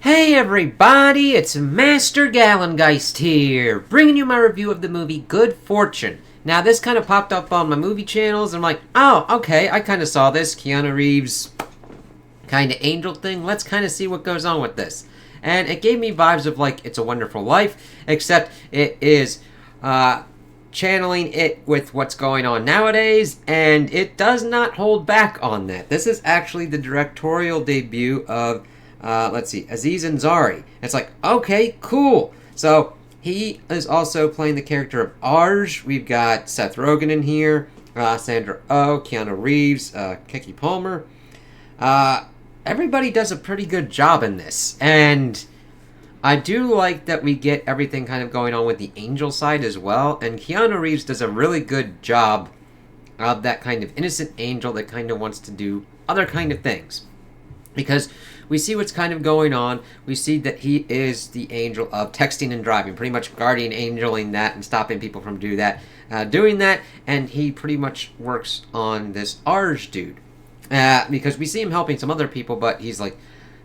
Hey everybody, it's Master Gallengeist here, bringing you my review of the movie Good Fortune. Now this kind of popped up on my movie channels, and I'm like, oh, okay, I kind of saw this, Keanu Reeves kind of angel thing, let's kind of see what goes on with this. And it gave me vibes of like It's a Wonderful Life, except it is channeling it with what's going on nowadays, and it does not hold back on that. This is actually the directorial debut of Aziz Ansari. It's like, okay, cool. So he is also playing the character of Arj. We've got Seth Rogen in here, Sandra Oh, Keanu Reeves, Keke Palmer. Everybody does a pretty good job in this, and I do like that we get everything kind of going on with the angel side as well, and Keanu Reeves does a really good job of that kind of innocent angel that kind of wants to do other kind of things. Because we see what's kind of going on. We see that he is the angel of texting and driving, pretty much guardian angeling that and stopping people from doing that, and he pretty much works on this Arj dude. Because we see him helping some other people, but he's like,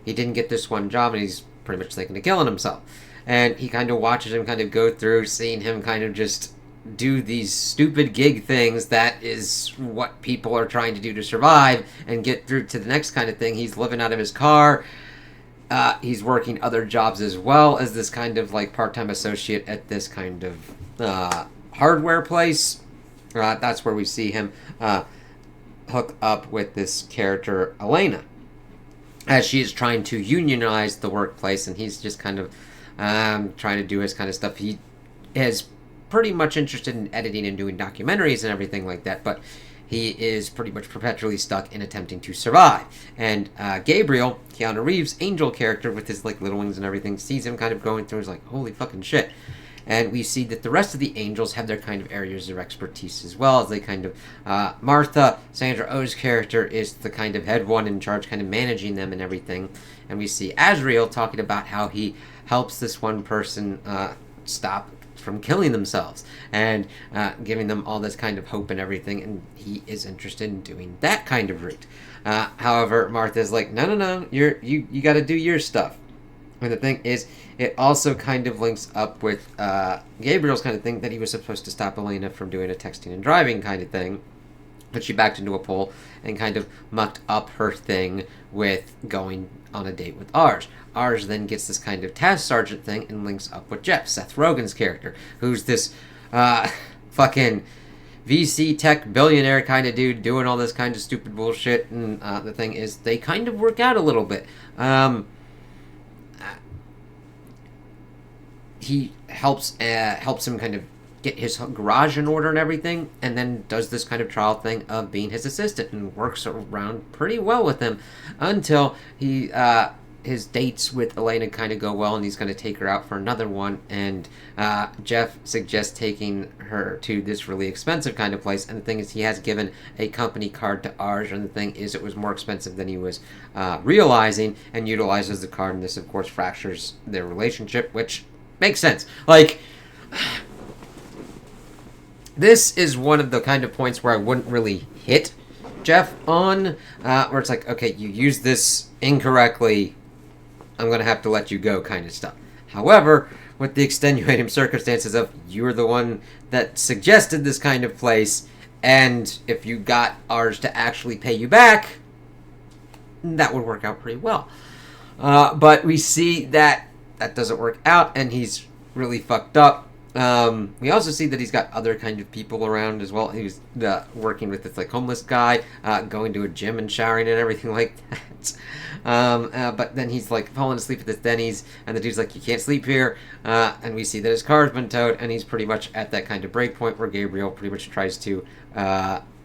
he didn't get this one job, and he's pretty much thinking of killing himself. And he kind of watches him kind of go through, seeing him kind of just do these stupid gig things that is what people are trying to do to survive and get through to the next kind of thing. He's living out of his car. He's working other jobs as well as this kind of like part-time associate at this kind of hardware place. That's where we see him hook up with this character, Elena, as she is trying to unionize the workplace, and he's just kind of trying to do his kind of stuff. He is pretty much interested in editing and doing documentaries and everything like that, but he is pretty much perpetually stuck in attempting to survive. And Gabriel, Keanu Reeves' angel character with his like little wings and everything, sees him kind of going through, is like, holy fucking shit. And we see that the rest of the angels have their kind of areas of expertise as well, as they kind of Martha, Sandra Oh's character, is the kind of head one in charge, kind of managing them and everything. And we see Azrael talking about how he helps this one person stop from killing themselves, and giving them all this kind of hope and everything, and he is interested in doing that kind of route. However, Martha's like, no, you got to do your stuff. And the thing is, it also kind of links up with Gabriel's kind of thing, that he was supposed to stop Elena from doing a texting and driving kind of thing, but she backed into a pole and kind of mucked up her thing with going on a date with Arj. Arj then gets this kind of task sergeant thing and links up with Jeff, Seth Rogen's character, who's this fucking VC tech billionaire kind of dude doing all this kind of stupid bullshit. And the thing is, they kind of work out a little bit. He helps him kind of get his garage in order and everything, and then does this kind of trial thing of being his assistant, and works around pretty well with him until he his dates with Elena kind of go well, and he's going to take her out for another one, and Jeff suggests taking her to this really expensive kind of place. And the thing is, he has given a company card to Arj, and the thing is, it was more expensive than he was realizing, and utilizes the card, and this of course fractures their relationship, which makes sense. Like, this is one of the kind of points where I wouldn't really hit Jeff on, where it's like, okay, you used this incorrectly, I'm going to have to let you go kind of stuff. However, with the extenuating circumstances of you're the one that suggested this kind of place, and if you got ours to actually pay you back, that would work out pretty well. But we see that doesn't work out, and he's really fucked up. We also see that he's got other kind of people around as well. He was working with this like homeless guy, going to a gym and showering and everything like that. But then he's like falling asleep at this Denny's, and the dude's like, you can't sleep here. And we see that his car's been towed, and he's pretty much at that kind of break point where Gabriel pretty much tries to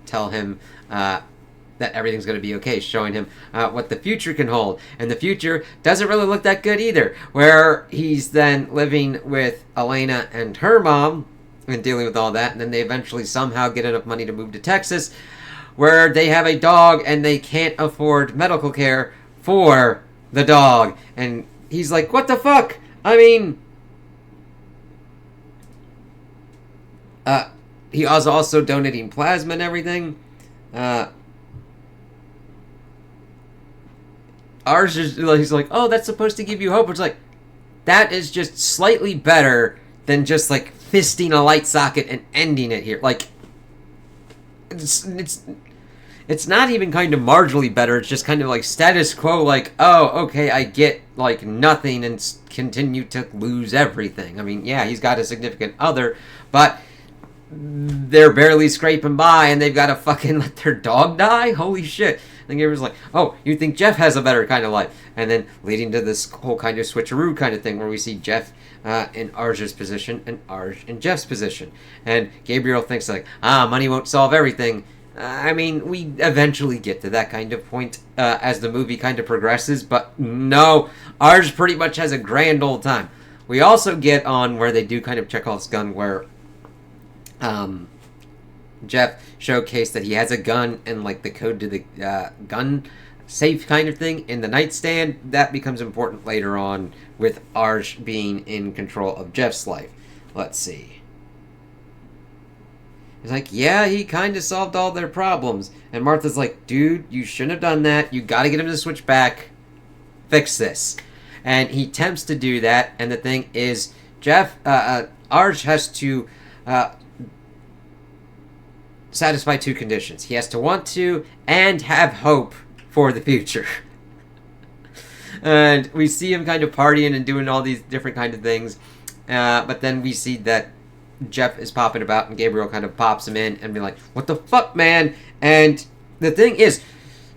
tell him that everything's going to be okay, showing him what the future can hold. And the future doesn't really look that good either, where he's then living with Elena and her mom and dealing with all that, and then they eventually somehow get enough money to move to Texas, where they have a dog and they can't afford medical care for the dog. And he's like, what the fuck? I mean, he was also donating plasma and everything. Ours is, he's like, oh, that's supposed to give you hope. It's like, that is just slightly better than just, like, fisting a light socket and ending it here. Like, it's not even kind of marginally better. It's just kind of like status quo, like, oh, okay, I get, like, nothing and continue to lose everything. I mean, yeah, he's got a significant other, but they're barely scraping by and they've got to fucking let their dog die? Holy shit. And Gabriel's like, oh, you think Jeff has a better kind of life. And then leading to this whole kind of switcheroo kind of thing where we see Jeff in Arj's position and Arj in Jeff's position. And Gabriel thinks like, money won't solve everything. I mean, we eventually get to that kind of point as the movie kind of progresses, but no, Arj pretty much has a grand old time. We also get on where they do kind of Chekhov's gun, where Jeff showcased that he has a gun and like the code to the gun safe kind of thing in the nightstand. That becomes important later on with Arj being in control of Jeff's life. Let's see. He's like, yeah, he kind of solved all their problems. And Martha's like, dude, you shouldn't have done that. You got to get him to switch back. Fix this. And he attempts to do that. And the thing is, Arj has to satisfy two conditions. He has to want to and have hope for the future. And we see him kind of partying and doing all these different kind of things. But then we see that Jeff is popping about and Gabriel kind of pops him in and be like, what the fuck, man? And the thing is,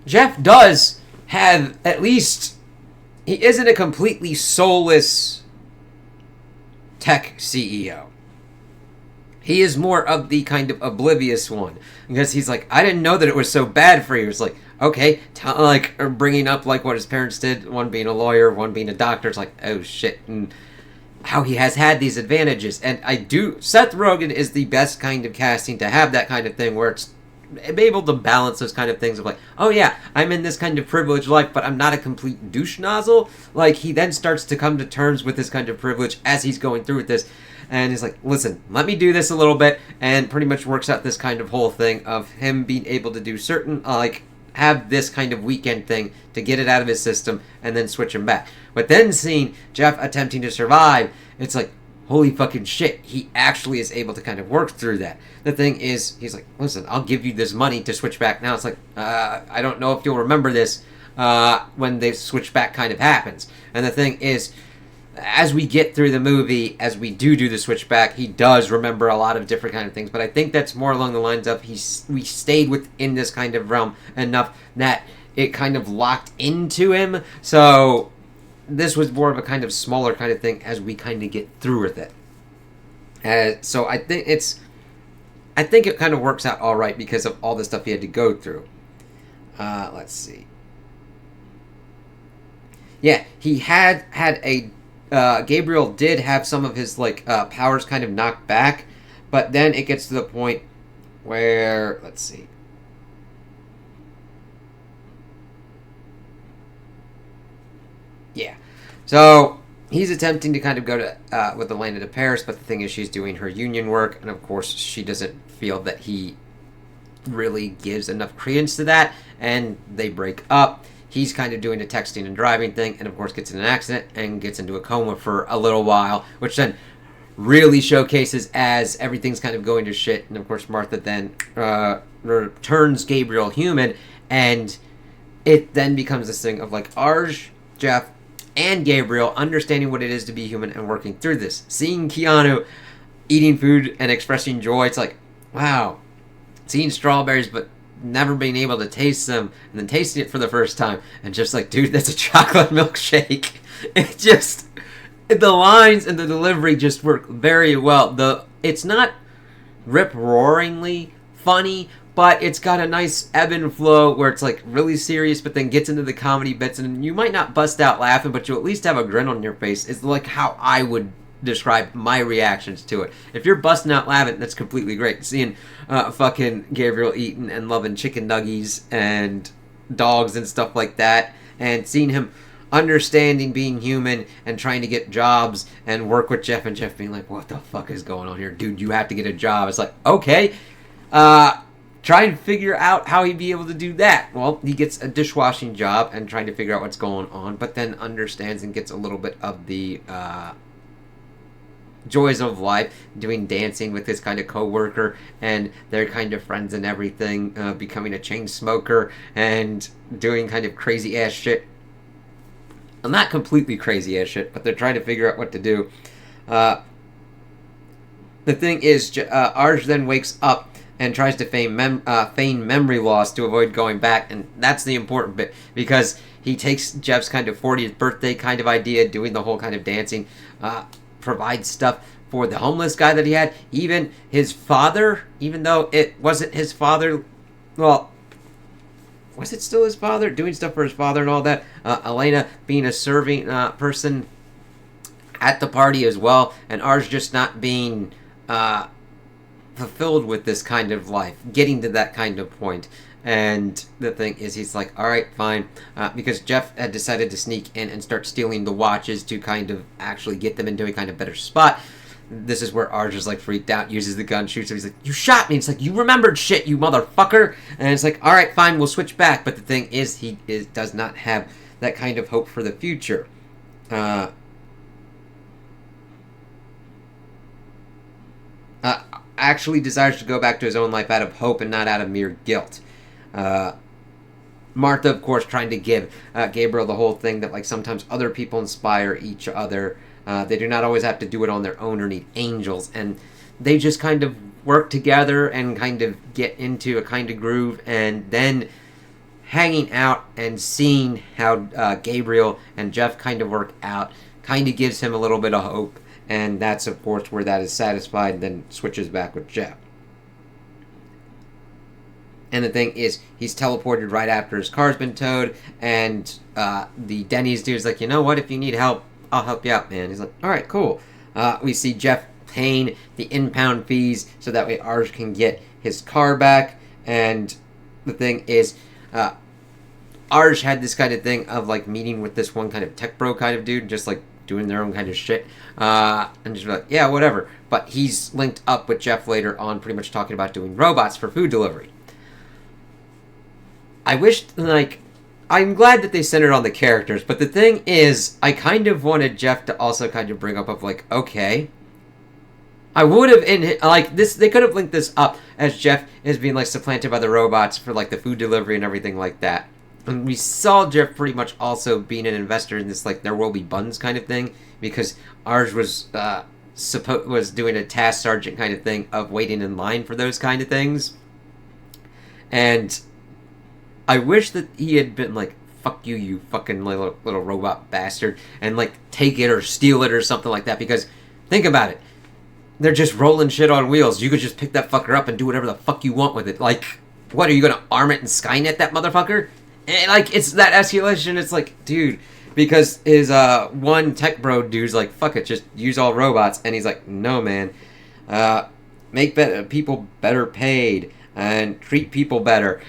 Jeff does have at least, he isn't a completely soulless tech CEO. He is more of the kind of oblivious one. Because he's like, I didn't know that it was so bad for you. It's like, okay, like bringing up like what his parents did, one being a lawyer, one being a doctor. It's like, oh shit. And how he has had these advantages. And Seth Rogen is the best kind of casting to have that kind of thing where it's able to balance those kind of things of like, oh yeah, I'm in this kind of privileged life, but I'm not a complete douche nozzle. Like, he then starts to come to terms with this kind of privilege as he's going through with this. And he's like, listen, let me do this a little bit, and pretty much works out this kind of whole thing of him being able to do certain, have this kind of weekend thing to get it out of his system and then switch him back. But then seeing Jeff attempting to survive, it's like, holy fucking shit, he actually is able to kind of work through that. The thing is, he's like, listen, I'll give you this money to switch back now. It's like, I don't know if you'll remember this when the switch back kind of happens. And the thing is, as we get through the movie, as we do the switchback, he does remember a lot of different kind of things. But I think that's more along the lines of we stayed within this kind of realm enough that it kind of locked into him. So this was more of a kind of smaller kind of thing as we kind of get through with it. So I think it kind of works out all right because of all the stuff he had to go through. Let's see. Yeah, he had a. Gabriel did have some of his powers kind of knocked back, but then it gets to the point where, let's see. Yeah. So he's attempting to kind of go to with Elena to Paris, but the thing is she's doing her union work, and of course she doesn't feel that he really gives enough credence to that, and they break up. He's kind of doing the texting and driving thing, and of course gets in an accident and gets into a coma for a little while, which then really showcases as everything's kind of going to shit. And of course Martha then turns Gabriel human, and it then becomes this thing of like Arj, Jeff, and Gabriel understanding what it is to be human and working through this. Seeing Keanu eating food and expressing joy, it's like, wow. Seeing strawberries, but never being able to taste them, and then tasting it for the first time, and just like, dude, that's a chocolate milkshake. It just, the lines and the delivery just work very well. It's not rip-roaringly funny, but it's got a nice ebb and flow where it's like really serious, but then gets into the comedy bits, and you might not bust out laughing, but you at least have a grin on your face. It's like how I would describe my reactions to it. If you're busting out laughing, that's completely great. Seeing fucking Gabriel eating and loving chicken nuggies and dogs and stuff like that, and seeing him understanding being human and trying to get jobs and work with Jeff, and Jeff being like, what the fuck is going on here? Dude, you have to get a job. It's like, okay. try and figure out how he'd be able to do that. Well, he gets a dishwashing job and trying to figure out what's going on, but then understands and gets a little bit of the joys of life, doing dancing with his kind of co-worker, and they're kind of friends and everything, becoming a chain smoker and doing kind of crazy ass shit. Well, not completely crazy ass shit, but they're trying to figure out what to do. The thing is, Arj then wakes up and tries to feign memory loss to avoid going back, and that's the important bit, because he takes Jeff's kind of 40th birthday kind of idea, doing the whole kind of dancing, provides stuff for the homeless guy that he had, even his father, even though it wasn't his father. Well, was it still his father? Doing stuff for his father and all that. Elena being a serving person at the party as well, and Arj just not being fulfilled with this kind of life, getting to that kind of point. And the thing is, he's like, alright, fine, because Jeff had decided to sneak in and start stealing the watches to kind of actually get them into a kind of better spot. This is where Arj is like freaked out, uses the gun, shoots him. He's like, you shot me. It's like, you remembered shit, you motherfucker. And it's like, alright, fine, we'll switch back. But the thing is, he does not have that kind of hope for the future. Actually desires to go back to his own life out of hope and not out of mere guilt. Martha, of course, trying to give Gabriel the whole thing that, like, sometimes other people inspire each other. They do not always have to do it on their own or need angels. And they just kind of work together and kind of get into a kind of groove. And then hanging out and seeing how Gabriel and Jeff kind of work out kind of gives him a little bit of hope. And that's, of course, where that is satisfied, then switches back with Jeff. And the thing is, he's teleported right after his car's been towed, and the Denny's dude's like, you know what, if you need help, I'll help you out, man. He's like, alright, cool. We see Jeff paying the impound fees, so that way Arj can get his car back, and the thing is, Arj had this kind of thing of, like, meeting with this one kind of tech bro kind of dude, just, like, doing their own kind of shit, and just like, yeah, whatever. But he's linked up with Jeff later on, pretty much talking about doing robots for food delivery. I wish, like, I'm glad that they centered on the characters, but the thing is, I kind of wanted Jeff to also kind of bring up of, like, okay, I would have, like, this, they could have linked this up as Jeff is being, like, supplanted by the robots for, like, the food delivery and everything like that. And we saw Jeff pretty much also being an investor in this, like, there will be buns kind of thing, because Arj was doing a task sergeant kind of thing of waiting in line for those kind of things. And I wish that he had been like, fuck you, you fucking little robot bastard, and, like, take it or steal it or something like that, because think about it. They're just rolling shit on wheels. You could just pick that fucker up and do whatever the fuck you want with it. Like, what, are you gonna arm it and Skynet that motherfucker? And, like, it's that escalation. It's like, dude, because his one tech bro dude's like, fuck it, just use all robots. And he's like, no, man, make people better paid and treat people better.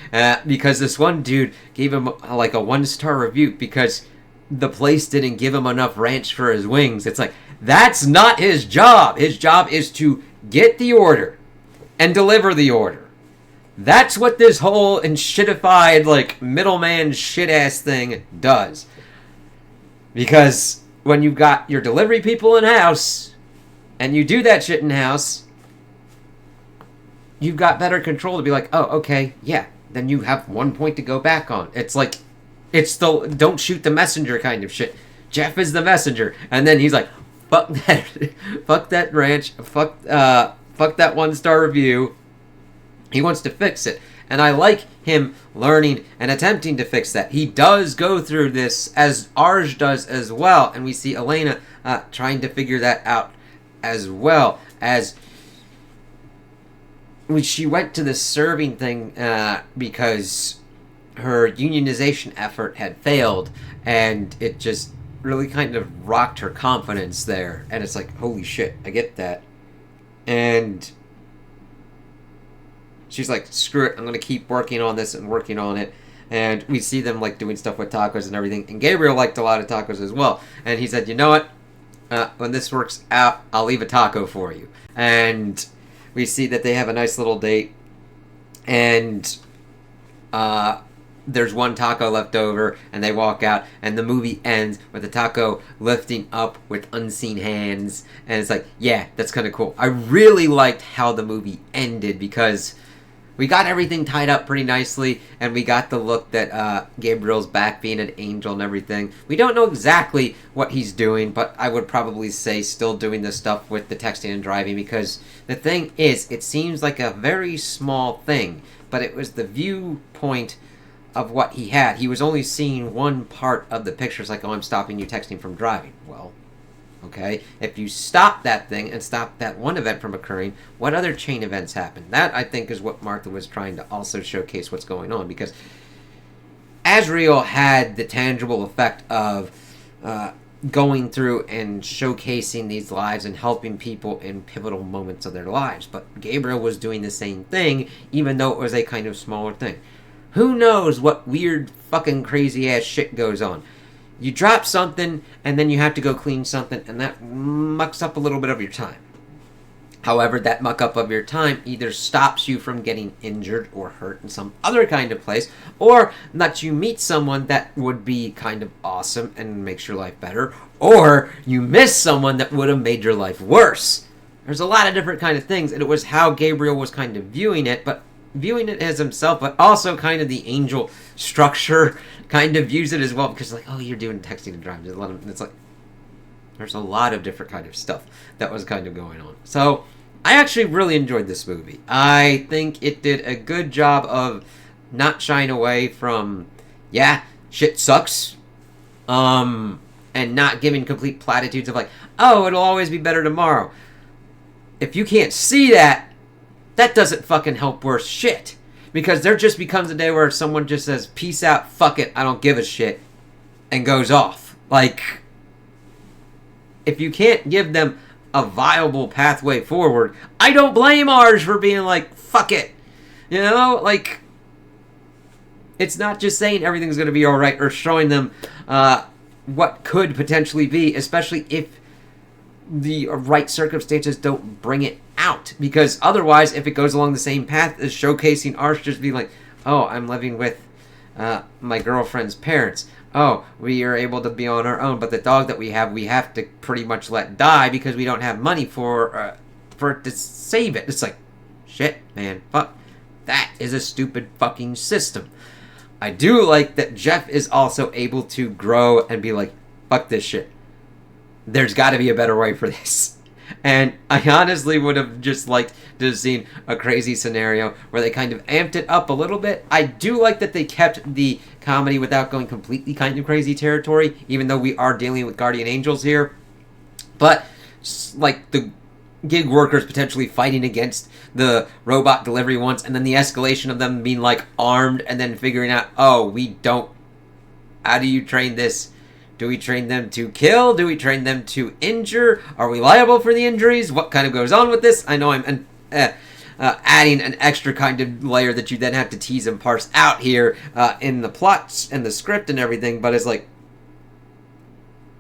Because this one dude gave him like a 1-star review because the place didn't give him enough ranch for his wings. It's like, that's not his job. His job is to get the order and deliver the order. That's what this whole shitified, like, middleman shit-ass thing does. Because when you've got your delivery people in-house, and you do that shit in-house, you've got better control to be like, oh, okay, yeah, then you have 1 point to go back on. It's like, it's the don't shoot the messenger kind of shit. Jeff is the messenger. And then he's like, fuck that, fuck that ranch, fuck that 1-star review. He wants to fix it. And I like him learning and attempting to fix that. He does go through this, as Arj does as well. And we see Elena trying to figure that out as well. As she went to the serving thing because her unionization effort had failed. And it just really kind of rocked her confidence there. And it's like, holy shit, I get that. And she's like, screw it, I'm going to keep working on this and working on it. And we see them, like, doing stuff with tacos and everything. And Gabriel liked a lot of tacos as well. And he said, you know what? When this works out, I'll leave a taco for you. And we see that they have a nice little date. and there's one taco left over, and they walk out, and the movie ends with the taco lifting up with unseen hands, and it's like, yeah, that's kind of cool. I really liked how the movie ended, because we got everything tied up pretty nicely, and we got the look that Gabriel's back being an angel and everything. We don't know exactly what he's doing, but I would probably say still doing the stuff with the texting and driving, because the thing is, it seems like a very small thing, but it was the viewpoint of what he had. He was only seeing one part of the picture. It's like, oh, I'm stopping you texting from driving. Well, okay, if you stop that thing and stop that one event from occurring, what other chain events happen? That, I think, is what Martha was trying to also showcase what's going on, because Azrael had the tangible effect of going through and showcasing these lives and helping people in pivotal moments of their lives, but Gabriel was doing the same thing, even though it was a kind of smaller thing. Who knows what weird fucking crazy ass shit goes on? You drop something, and then you have to go clean something, and that mucks up a little bit of your time. However, that muck up of your time either stops you from getting injured or hurt in some other kind of place, or lets you meet someone that would be kind of awesome and makes your life better, or you miss someone that would have made your life worse. There's a lot of different kind of things, and it was how Gabriel was kind of viewing it, but viewing it as himself, but also kind of the angel structure kind of views it as well, because like, oh, you're doing texting and driving. It's like, there's a lot of different kind of stuff that was kind of going on. So I actually really enjoyed this movie. I think it did a good job of not shying away from, yeah, shit sucks, and not giving complete platitudes of like, oh, it'll always be better tomorrow. If you can't see that, that doesn't fucking help worse shit. Because there just becomes a day where someone just says, peace out, fuck it, I don't give a shit, and goes off. Like, if you can't give them a viable pathway forward, I don't blame ours for being like, fuck it. You know, like, it's not just saying everything's going to be alright, or showing them what could potentially be, especially if the right circumstances don't bring it out, because otherwise, if it goes along the same path as showcasing ours, just be like, oh, I'm living with my girlfriend's parents, oh, we are able to be on our own, but the dog that we have to pretty much let die because we don't have money for it to save it. It's like, shit, man, fuck, that is a stupid fucking system. I do like that Jeff is also able to grow and be like, fuck this shit, there's got to be a better way for this. And I honestly would have just liked to have seen a crazy scenario where they kind of amped it up a little bit. I do like that they kept the comedy without going completely kind of crazy territory, even though we are dealing with guardian angels here. But, like, the gig workers potentially fighting against the robot delivery ones, and then the escalation of them being, like, armed, and then figuring out, oh, we don't... How do you train this? Do we train them to kill? Do we train them to injure? Are we liable for the injuries? What kind of goes on with this? I know I'm adding an extra kind of layer that you then have to tease and parse out here in the plots and the script and everything, but it's like,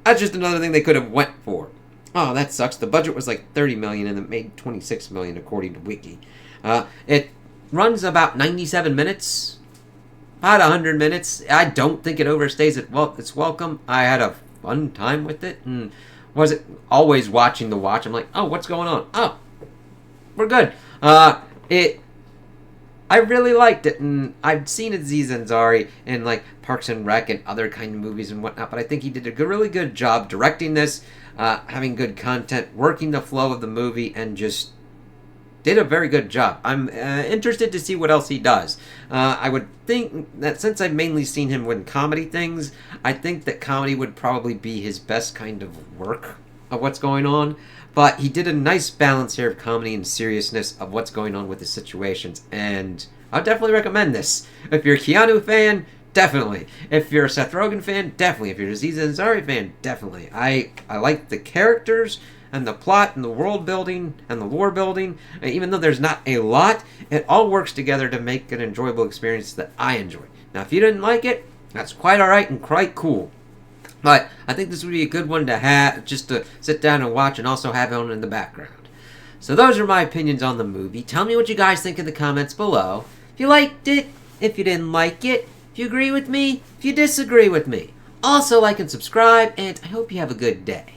that's just another thing they could have went for. Oh, that sucks. The budget was like $30 million and it made $26 million according to Wiki. It runs about 97 minutes. About 100 minutes. I don't think it overstays it. Well, it's welcome. I had a fun time with it, and wasn't always watching the watch. I'm like, oh, what's going on? Oh, we're good. I really liked it, and I've seen Aziz Ansari in like Parks and Rec and other kind of movies and whatnot, but I think he did a really good job directing this, having good content, working the flow of the movie, and just did a very good job. I'm interested to see what else he does. I would think that since I've mainly seen him in comedy things, I think that comedy would probably be his best kind of work of what's going on. But he did a nice balance here of comedy and seriousness of what's going on with the situations. And I would definitely recommend this. If you're a Keanu fan, definitely. If you're a Seth Rogen fan, definitely. If you're a Aziz Ansari fan, definitely. I like the characters and the plot and the world building and the lore building. And even though there's not a lot, it all works together to make an enjoyable experience that I enjoy. Now, if you didn't like it, that's quite alright and quite cool. But I think this would be a good one to have, just to sit down and watch and also have on in the background. So those are my opinions on the movie. Tell me what you guys think in the comments below. If you liked it, if you didn't like it, if you agree with me, if you disagree with me. Also like and subscribe, and I hope you have a good day.